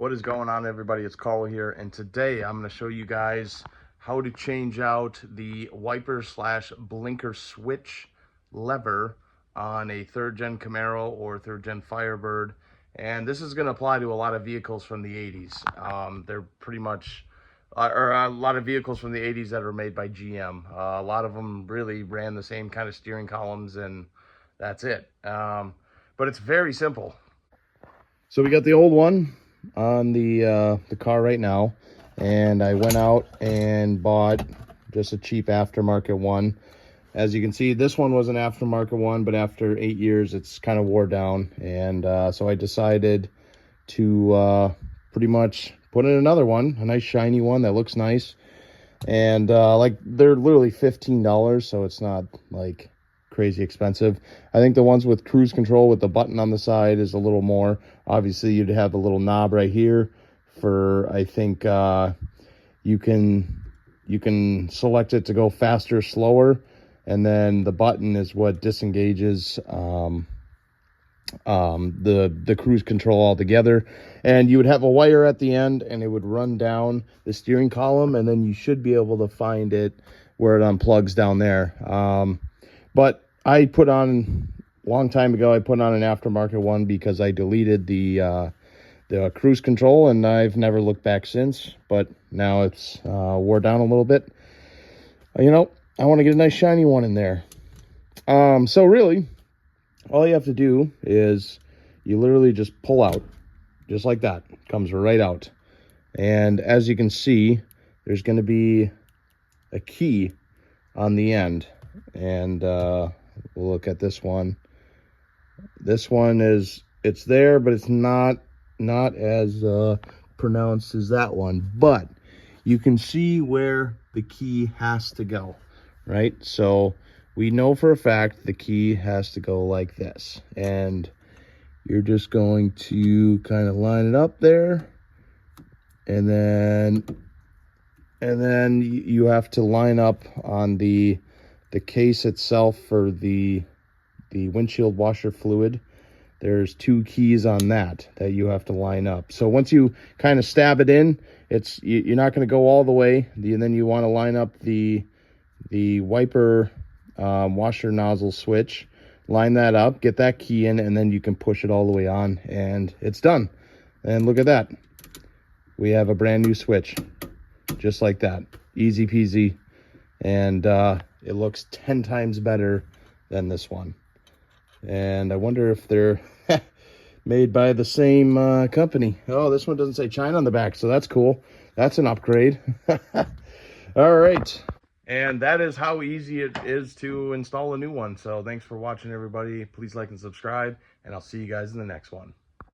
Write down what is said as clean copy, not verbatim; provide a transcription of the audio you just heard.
What is going on, everybody? It's Carl here, and today I'm going to show you guys how to change out the wiper slash blinker switch lever on a third gen Camaro or third gen Firebird. And this is going to apply to a lot of vehicles from the 80s. They're pretty much or a lot of vehicles from the 80s that are made by GM. A lot of them really ran the same kind of steering columns, and that's it. But it's very simple. So we got the old one on the car right now, and I went out and bought just a cheap aftermarket one. As you can see, this one was an aftermarket one, but after 8 years it's kind of wore down, and so I decided to pretty much put in another one, a nice shiny one that looks nice. And like, they're literally $15, so it's not like crazy expensive. I think the ones with cruise control with the button on the side is a little more. Obviously you'd have a little knob right here for, I think you can select it to go faster, slower, and then the button is what disengages the cruise control altogether. And you would have a wire at the end, and it would run down the steering column, and then you should be able to find it where it unplugs down there. But I put on, a long time ago, I put on an aftermarket one because I deleted the cruise control, and I've never looked back since. But now it's wore down a little bit. You know, I want to get a nice shiny one in there. So really, all you have to do is you literally just pull out, just like that. It comes right out. And as you can see, there's going to be a key on the end. And we'll look at this one. This one it's there, but it's not as pronounced as that one. But you can see where the key has to go, right? So we know for a fact the key has to go like this. And you're just going to kind of line it up there. And then you have to line up on the case itself for the windshield washer fluid. There's 2 keys on that you have to line up. So once you kind of stab it in, you're not going to go all the way. And then you want to line up the wiper washer nozzle switch, line that up, get that key in, and then you can push it all the way on, and it's done. And look at that. We have a brand new switch, just like that. Easy peasy. And it looks 10 times better than this one. And I wonder if they're made by the same company. Oh, this one doesn't say China on the back, so that's cool. That's an upgrade. All right. And that is how easy it is to install a new one. So thanks for watching, everybody. Please like and subscribe, and I'll see you guys in the next one.